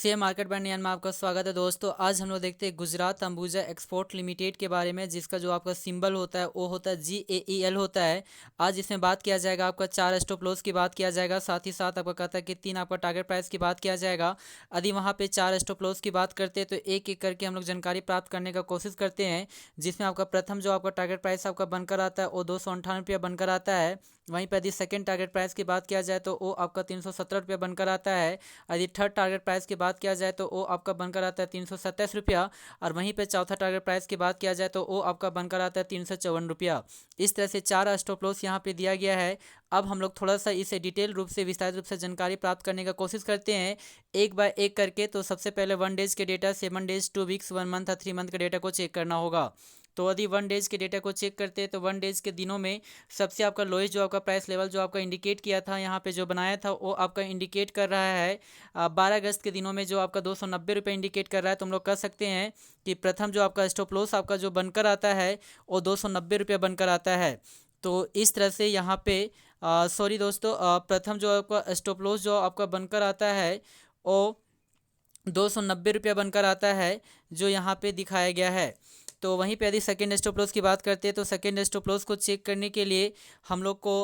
Share market बयान में आपका स्वागत है दोस्तों। आज हम लोग देखते हैं गुजरात अंबुजा एक्सपोर्ट लिमिटेड के बारे में, जिसका जो आपका सिंबल होता है वो होता है GAEL होता है। आज इसमें बात किया जाएगा, आपका 4 स्टॉप लॉस की बात किया जाएगा, साथ ही साथ आपका कहता है कि 3 आपका टारगेट प्राइस की बात किया जाएगा। यदि वहाँ पे 4 स्टॉप लॉस की बात करते हैं तो एक एक करके हम लोग जानकारी प्राप्त करने का कोशिश करते हैं, जिसमें आपका प्रथम जो आपका टारगेट प्राइस आपका बनकर आता है वो 258 रुपया बनकर आता है। वहीं पर यदि सेकेंड टारगेट प्राइस की बात किया जाए तो वो आपका 317 रुपया बनकर आता है। यदि थर्ड टारगेट प्राइस की बात किया जाए तो वो आपका बनकर आता है 327 रुपया, और वहीं पे चौथा टारगेट प्राइस की बात किया जाए तो वो आपका बनकर आता है 354 रुपया। इस तरह से 4 स्टॉप लॉस यहाँ पे दिया गया है। अब हम लोग थोड़ा सा इसे डिटेल रूप से विस्तारित रूप से जानकारी प्राप्त करने का कोशिश करते हैं एक बाय एक करके। तो सबसे पहले 1 डेज के डेटा, 7 डेज, 2 वीक्स, 1 मंथ और 3 मंथ के डेटा को चेक करना होगा। तो यदि 1 डेज के डेटा को चेक करते हैं तो 1 डेज के दिनों में सबसे आपका लोएस्ट जो आपका प्राइस लेवल जो आपका इंडिकेट किया था यहाँ पे जो बनाया था वो आपका इंडिकेट कर रहा है 12 अगस्त के दिनों में जो आपका 290 रुपये इंडिकेट कर रहा है। तो हम लोग कह सकते हैं कि प्रथम जो आपका स्टॉप लॉस आपका जो बनकर आता है वो 290 रुपये बनकर आता है। तो इस तरह से यहाँ पे सॉरी दोस्तों, प्रथम जो आपका स्टॉप लॉस जो आपका बनकर आता है वो 290 रुपया बनकर आता है, जो यहाँ पे दिखाया गया है। तो वहीं पे यदि सेकेंड स्टॉप लॉस की बात करते हैं तो सेकेंड स्टॉप लॉस को चेक करने के लिए हम लोग को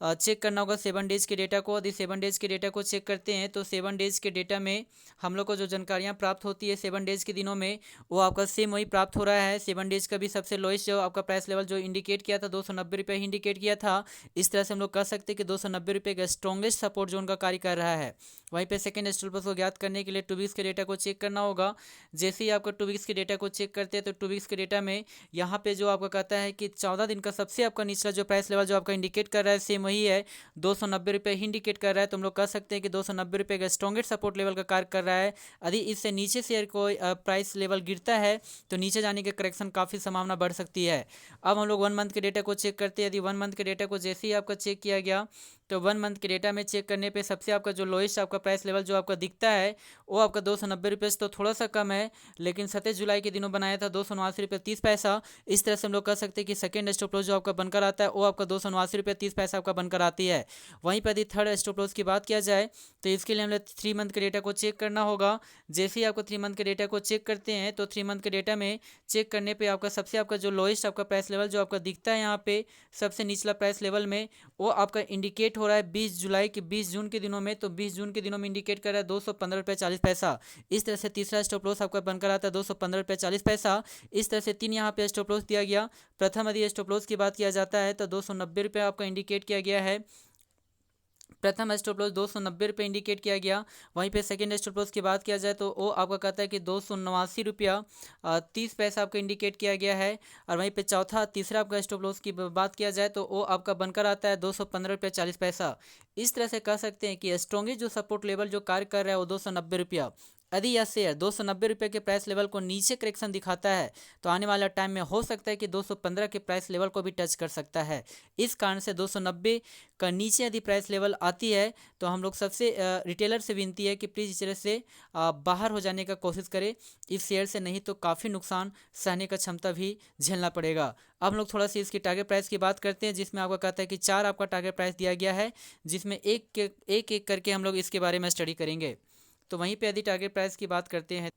चेक करना होगा 7 डेज़ के डेटा को। यदि 7 डेज़ के डेटा को चेक करते हैं तो 7 डेज़ के डेटा में हम लोग को जो जानकारियाँ प्राप्त होती है 7 डेज़ के दिनों में वो आपका सेम वही प्राप्त हो रहा है। 7 डेज़ का भी सबसे लोएस्ट जो आपका प्राइस लेवल जो इंडिकेट किया था 290 रुपये ही इंडिकेट किया था। इस तरह से हम लोग कह सकते हैं कि 290 रुपये का स्ट्रॉन्गेस्ट सपोर्ट जोन का कार्य कर रहा है। वहीं पे सेकंड स्टॉप लॉस को ज्ञात करने के लिए 2 वीक्स के डेटा को चेक करना होगा। जैसे ही आपका 2 वीक्स के डेटा को चेक करते हैं तो 2 वीक्स के डेटा में यहाँ पे जो आपका कहता है कि 14 दिन का सबसे आपका निचला जो प्राइस लेवल जो आपका इंडिकेट कर रहा है सेम वही है, 290 रुपये ही इंडिकेट कर रहा है। तो हम लोग कह सकते हैं कि 290 रुपये का स्ट्रॉन्गेस्ट सपोर्ट लेवल का कार्य कर रहा है। यदि इससे नीचे शेयर कोई प्राइस लेवल गिरता है तो नीचे जाने के करेक्शन काफ़ी संभावना बढ़ सकती है। अब हम लोग 1 मंथ के डेटा को चेक करते हैं। यदि 1 मंथ के डेटा को जैसे ही आपका चेक किया गया तो 1 मंथ के डेटा में चेक करने पे सबसे आपका जो लोएस्ट आपका प्राइस लेवल जो आपका दिखता है वो आपका 290 रुपये से तो थोड़ा सा कम है, लेकिन 27 जुलाई के दिनों बनाया था 289 रुपये 30 पैसा। इस तरह से हम लोग कह सकते हैं कि सेकेंड स्टॉप लॉस जो आपका बनकर आता है वो आपका 289 रुपये 30 पैसा आपका बनकर आती है। वहीं पर यदि थर्ड स्टॉप लॉस की बात किया जाए तो इसके लिए हमें 3 मंथ के डेटा को चेक करना होगा। जैसे ही आपको 3 मंथ के डेटा को चेक करते हैं तो 3 मंथ के डेटा में चेक करने पर आपका सबसे आपका जो लोएस्ट आपका प्राइस लेवल जो आपका दिखता है यहाँ पे सबसे निचला प्राइस लेवल में वो आपका इंडिकेट हो रहा है 20 जुलाई के 20 जून के दिनों में। तो 20 जून के दिनों में इंडिकेट कर रहा है 215 रुपये 40 पैसा। इस तरह से तीसरा स्टॉप लॉस आपका बनकर आता है 215 रुपये 40 पैसा। इस तरह से 3 यहाँ पे स्टॉप लॉस दिया गया। प्रथम यदि स्टॉप लॉस की बात किया जाता है तो 290 रुपये आपका इंडिकेट किया गया है। प्रथम स्टॉप लॉस 290 रुपये इंडिकेट किया गया। वहीं पे सेकंड स्टॉप लॉस की बात किया जाए तो वो आपका कहता है कि 289 रुपया 30 पैसा आपका इंडिकेट किया गया है। और वहीं पे तीसरा आपका स्टॉप लॉस की बात किया जाए तो वो आपका बनकर आता है 215 रुपया 40 पैसा। इस तरह से कह सकते हैं कि स्ट्रॉन्गेस्ट जो सपोर्ट लेवल जो कार्य कर रहा है वो 290 रुपया। यदि यह शेयर 290 रुपये के प्राइस लेवल को नीचे करेक्शन दिखाता है तो आने वाला टाइम में हो सकता है कि 215 के प्राइस लेवल को भी टच कर सकता है। इस कारण से 290 का नीचे यदि प्राइस लेवल आती है तो हम लोग सबसे रिटेलर से विनती है कि प्लीज़ इस तरह से बाहर हो जाने का कोशिश करें इस शेयर से, नहीं तो काफ़ी नुकसान सहने का क्षमता भी झेलना पड़ेगा। अब हम लोग थोड़ा सा इसकी टारगेट प्राइस की बात करते हैं, जिसमें आपका कहता है कि 4 आपका टारगेट प्राइस दिया गया है, जिसमें एक करके हम लोग इसके बारे में स्टडी करेंगे। तो वहीं पे यदि टारगेट प्राइस की बात करते हैं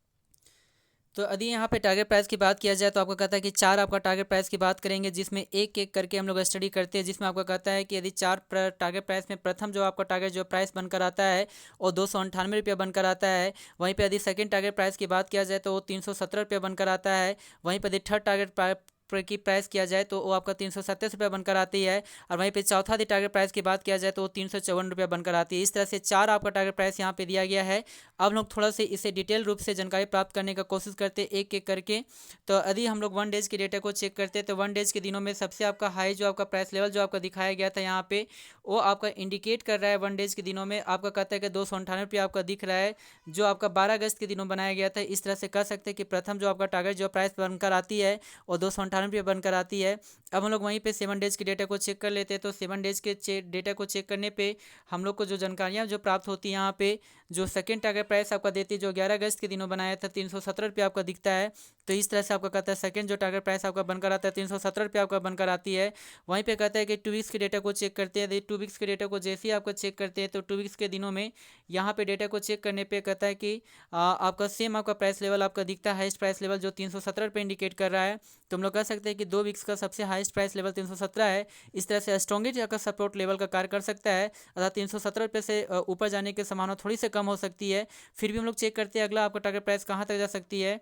तो यदि यहाँ पे टारगेट प्राइस की बात किया जाए तो आपको कहता है कि 4 आपका टारगेट प्राइस की बात करेंगे, जिसमें एक एक करके हम लोग स्टडी करते हैं। जिसमें आपको कहता है कि यदि 4 टारगेट प्राइस में प्रथम जो आपका टारगेट जो प्राइस बनकर आता है वो 298 रुपये बनकर आता है। वहीं पे यदि सेकंड टारगेट प्राइस की बात किया जाए तो वो 317 रुपये बनकर आता है। वहीं पर यदि थर्ड टारगेट की प्राइस किया जाए तो वो आपका 327 रुपये बनकर आती है। और वहीं पे चौथा यदि टारगेट प्राइस की बात किया जाए तो वो 354 रुपये बनकर आती है। इस तरह से 4 आपका टारगेट प्राइस यहाँ पे दिया गया है। अब लोग थोड़ा से इसे डिटेल रूप से जानकारी प्राप्त करने का कोशिश करते हैं एक एक करके। तो यदि हम लोग 1 डेज के डेटा को चेक करते हैं तो 1 डेज के दिनों में सबसे आपका हाई जो आपका प्राइस लेवल जो आपका दिखाया गया था यहाँ पे वो आपका इंडिकेट कर रहा है 1 डेज के दिनों में आपका कहता है कि 298 रुपये आपका दिख रहा है, जो आपका 12 अगस्त के दिनों बनाया गया था। इस तरह से कह सकते हैं कि प्रथम जो आपका टारगेट जो प्राइस बनकर आती है वो 298 रुपये बनकर आती है। अब हम लोग वहीं पे 7 डेज़ के डेटा को चेक कर लेते हैं। तो 7 डेज़ के डेटा को चेक करने पे हम लोग को जो जानकारियाँ जो प्राप्त होती है यहाँ पे जो सेकंड टारगेट प्राइस आपका देती है जो 11 अगस्त के दिनों बनाया था 317 रुपये आपका दिखता है। तो इस तरह से आपका कहता है सेकंड जो टारगेट प्राइस आपका बनकर आता है 317 रुपये आपका बनकर आती है। वहीं पे कहता है कि 2 वीक्स के डेटा को चेक करते हैं। 2 वीक्स के डेटा को जैसे ही आपका चेक करते हैं तो 2 वीक्स के दिनों में यहाँ पे डेटा को चेक करने पे कहता है कि आपका सेम आपका प्राइस लेवल आपका दिखता है, हाईएस्ट प्राइस लेवल जो 317 रुपये इंडिकेट कर रहा है। तो हम लोग कह सकते हैं कि 2 वीक्स का सबसे हाईएस्ट प्राइस लेवल 317 है। इस तरह से स्ट्रॉन्गेस्ट का सपोर्ट लेवल का कार्य कर सकता है, अर्थात 317 रुपये से ऊपर जाने की संभावना थोड़ी सी कम हो सकती है। फिर भी हम लोग चेक करते हैं अगला आपका टारगेट प्राइस कहाँ तक जा सकती है।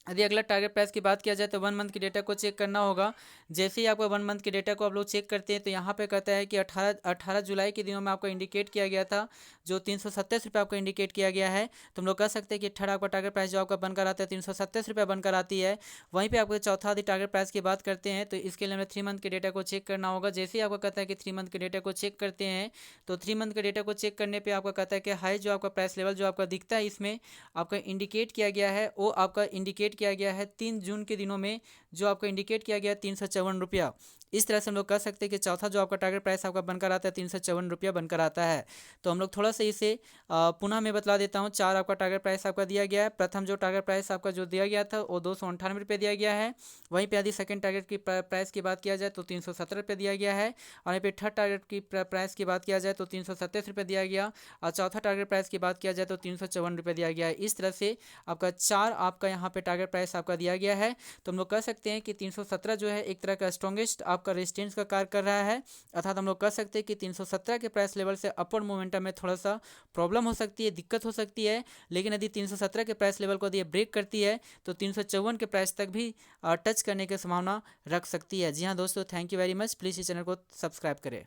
यदि अगला टारगेट प्राइस की बात किया जाए तो 1 मंथ की डेटा को चेक करना होगा। जैसे ही आपका 1 मंथ के डेटा को आप लोग चेक करते हैं तो यहाँ पे कहता है कि 18 जुलाई के दिनों में आपको इंडिकेट किया गया था जो 327 रुपये आपको इंडिकेट किया गया है। तो हम लोग कह सकते हैं कि 18 आपका टारगेट प्राइस जो आपका बनकर आता है 327 रुपये बनकर आती है। वहीं पर आपको चौथा यदि टारगेट प्राइस की बात करते हैं तो इसके लिए हमें 3 मंथ के डेटा को चेक करना होगा। जैसे ही आपको कहता है कि 3 मंथ के डेटा को चेक करते हैं तो 3 मंथ के डेटा को चेक करने पर आपका कहता है कि हाई जो आपका प्राइस लेवल जो आपका दिखता है इसमें आपका इंडिकेट किया गया है, वो आपका इंडिकेट किया गया है 3 जून के दिनों में जो आपको इंडिकेट किया गया 354 रुपया। इस तरह से हम लोग कह सकते हैं कि चौथा जो आपका टारगेट प्राइस आपका बनकर आता है 354 रुपया बनकर आता है। तो हम लोग थोड़ा सा इसे पुनः मैं बतला देता हूँ। 4 आपका टारगेट प्राइस आपका दिया गया है। प्रथम जो टारगेट प्राइस आपका जो दिया गया था वो 298 रुपये दिया गया है। वहीं पे यदि सेकंड टारगेट की प्राइस की बात किया जाए तो 317 रुपये दिया गया है। और वहीं पे थर्ड टारगेट की प्राइस की बात किया जाए तो 327 रुपये दिया गया। और चौथा टारगेट प्राइस की बात किया जाए तो 354 रुपये दिया गया है। इस तरह से आपका 4 आपका यहाँ पे टारगेट प्राइस आपका दिया गया है। तो हम लोग कह सकते हैं कि 317 जो है एक तरह का स्ट्रॉन्गेस्ट आपका रेजिस्टेंस का कार्य कर रहा है, अर्थात हम लोग कह सकते हैं कि 317 के प्राइस लेवल से अपवर्ड मोमेंटम में थोड़ा सा प्रॉब्लम हो सकती है, दिक्कत हो सकती है। लेकिन यदि 317 के प्राइस लेवल को यदि ब्रेक करती है तो 354 के प्राइस तक भी टच करने की संभावना रख सकती है। जी हाँ दोस्तों, thank you very much. Please इस चैनल को सब्सक्राइब करें।